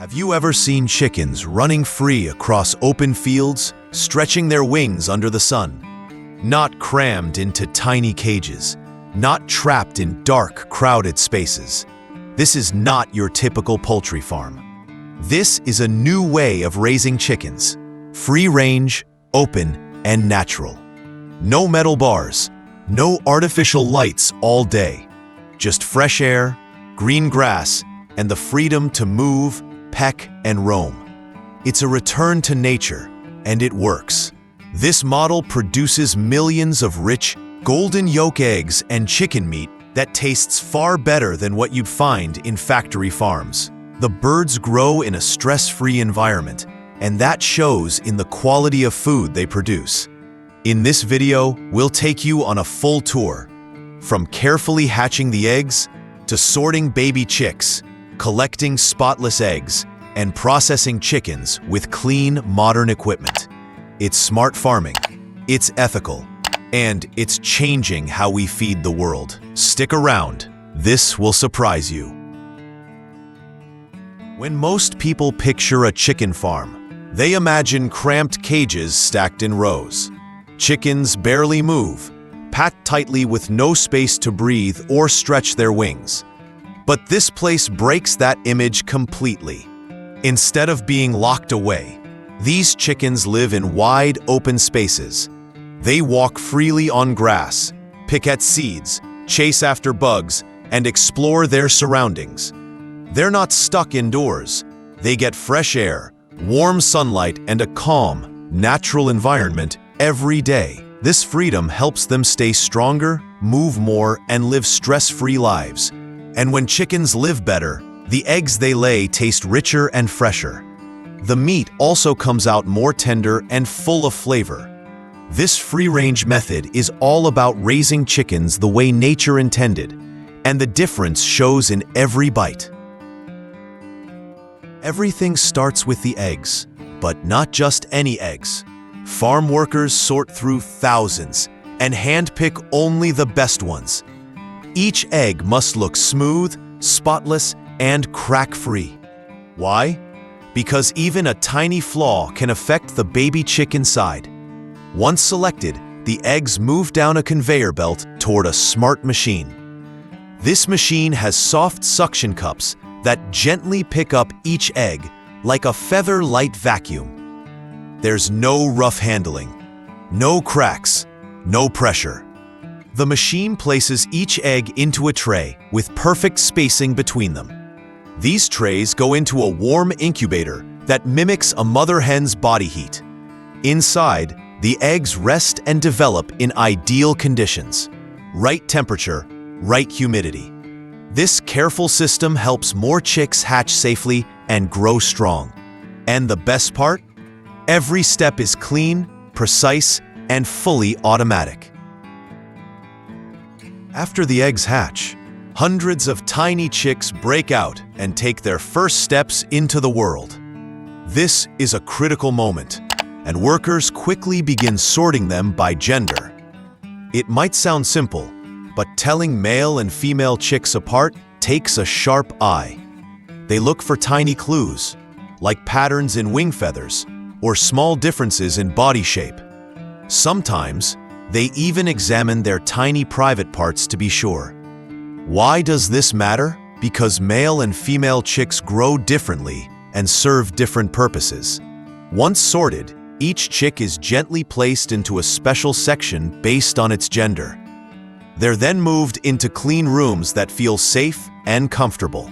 Have you ever seen chickens running free across open fields, stretching their wings under the sun? Not crammed into tiny cages, not trapped in dark, crowded spaces. This is not your typical poultry farm. This is a new way of raising chickens. Free range, open, and natural. No metal bars, no artificial lights all day. Just fresh air, green grass, and the freedom to move, peck, and roam. It's a return to nature, and it works. This model produces millions of rich, golden yolk eggs and chicken meat that tastes far better than what you'd find in factory farms. The birds grow in a stress-free environment, and that shows in the quality of food they produce. In this video, we'll take you on a full tour, from carefully hatching the eggs to sorting baby chicks, collecting spotless eggs, and processing chickens with clean, modern equipment. It's smart farming, it's ethical, and it's changing how we feed the world. Stick around, this will surprise you. When most people picture a chicken farm, they imagine cramped cages stacked in rows. Chickens barely move, packed tightly with no space to breathe or stretch their wings. But this place breaks that image completely. Instead of being locked away, these chickens live in wide, open spaces. They walk freely on grass, pick at seeds, chase after bugs, and explore their surroundings. They're not stuck indoors. They get fresh air, warm sunlight, and a calm, natural environment every day. This freedom helps them stay stronger, move more, and live stress-free lives. And when chickens live better, the eggs they lay taste richer and fresher. The meat also comes out more tender and full of flavor. This free-range method is all about raising chickens the way nature intended, and the difference shows in every bite. Everything starts with the eggs, but not just any eggs. Farm workers sort through thousands and handpick only the best ones. Each egg must look smooth, spotless, and crack-free. Why? Because even a tiny flaw can affect the baby chick inside. Once selected, the eggs move down a conveyor belt toward a smart machine. This machine has soft suction cups that gently pick up each egg like a feather-light vacuum. There's no rough handling, no cracks, no pressure. The machine places each egg into a tray with perfect spacing between them. These trays go into a warm incubator that mimics a mother hen's body heat. Inside, the eggs rest and develop in ideal conditions. Right temperature, right humidity. This careful system helps more chicks hatch safely and grow strong. And the best part? Every step is clean, precise, and fully automatic. After the eggs hatch, hundreds of tiny chicks break out and take their first steps into the world. This is a critical moment, and workers quickly begin sorting them by gender. It might sound simple, but telling male and female chicks apart takes a sharp eye. They look for tiny clues, like patterns in wing feathers or small differences in body shape. Sometimes, they even examine their tiny private parts to be sure. Why does this matter? Because male and female chicks grow differently and serve different purposes. Once sorted, each chick is gently placed into a special section based on its gender. They're then moved into clean rooms that feel safe and comfortable.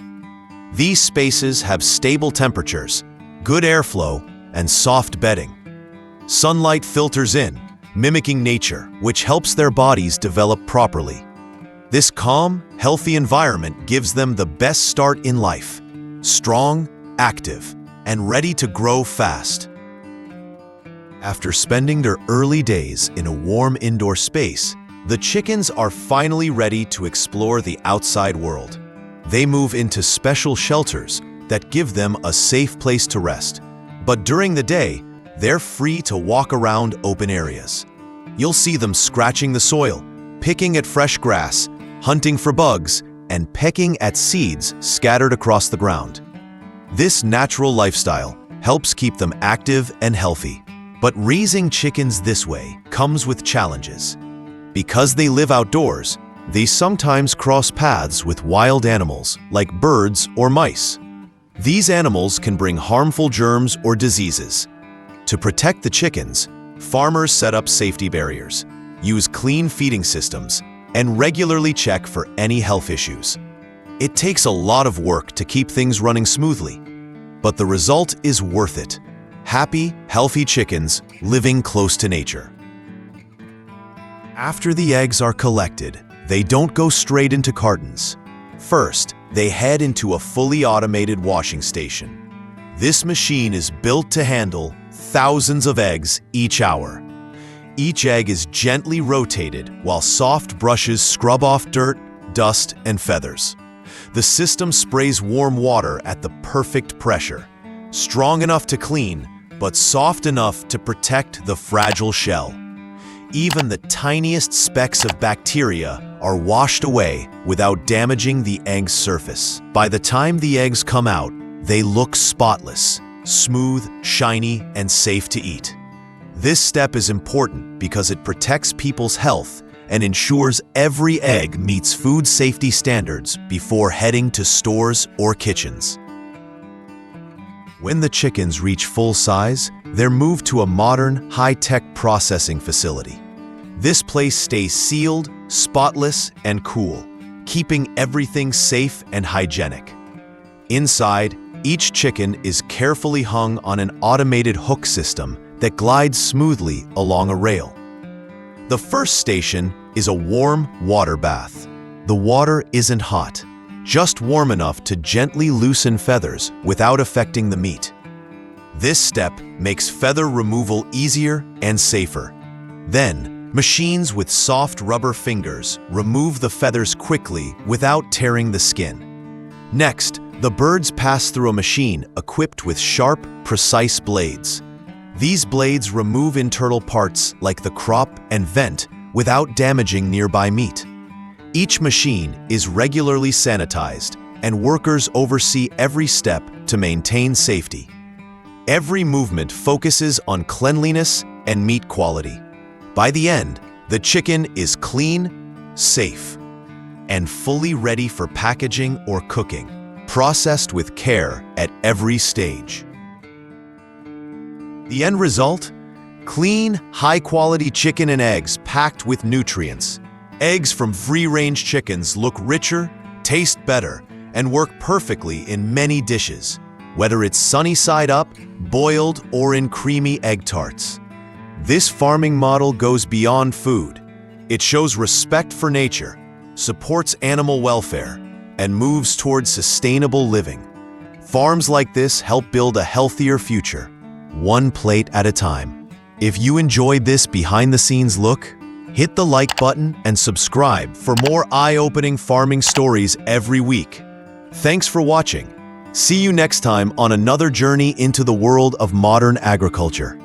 These spaces have stable temperatures, good airflow, and soft bedding. Sunlight filters in, mimicking nature, which helps their bodies develop properly. This calm, healthy environment gives them the best start in life, strong, active, and ready to grow fast. After spending their early days in a warm indoor space, the chickens are finally ready to explore the outside world. They move into special shelters that give them a safe place to rest. But during the day, they're free to walk around open areas. You'll see them scratching the soil, picking at fresh grass, hunting for bugs, and pecking at seeds scattered across the ground. This natural lifestyle helps keep them active and healthy. But raising chickens this way comes with challenges. Because they live outdoors, they sometimes cross paths with wild animals like birds or mice. These animals can bring harmful germs or diseases. To protect the chickens, farmers set up safety barriers, use clean feeding systems, and regularly check for any health issues. It takes a lot of work to keep things running smoothly, but the result is worth it. Happy, healthy chickens living close to nature. After the eggs are collected, they don't go straight into cartons. First, they head into a fully automated washing station. This machine is built to handle thousands of eggs each hour. Each egg is gently rotated while soft brushes scrub off dirt, dust, and feathers. The system sprays warm water at the perfect pressure, strong enough to clean, but soft enough to protect the fragile shell. Even the tiniest specks of bacteria are washed away without damaging the egg's surface. By the time the eggs come out, they look spotless, smooth, shiny, and safe to eat. This step is important because it protects people's health and ensures every egg meets food safety standards before heading to stores or kitchens. When the chickens reach full size, they're moved to a modern, high-tech processing facility. This place stays sealed, spotless, and cool, keeping everything safe and hygienic. Inside, each chicken is carefully hung on an automated hook system that glides smoothly along a rail. The first station is a warm water bath. The water isn't hot, just warm enough to gently loosen feathers without affecting the meat. This step makes feather removal easier and safer. Then, machines with soft rubber fingers remove the feathers quickly without tearing the skin. Next, the birds pass through a machine equipped with sharp, precise blades. These blades remove internal parts like the crop and vent without damaging nearby meat. Each machine is regularly sanitized, and workers oversee every step to maintain safety. Every movement focuses on cleanliness and meat quality. By the end, the chicken is clean, safe, and fully ready for packaging or cooking, processed with care at every stage. The end result? Clean, high-quality chicken and eggs packed with nutrients. Eggs from free-range chickens look richer, taste better, and work perfectly in many dishes, whether it's sunny side up, boiled, or in creamy egg tarts. This farming model goes beyond food. It shows respect for nature, supports animal welfare, and moves towards sustainable living. Farms like this help build a healthier future, one plate at a time. If you enjoyed this behind-the-scenes look, hit the like button and subscribe for more eye-opening farming stories every week. Thanks for watching. See you next time on another journey into the world of modern agriculture.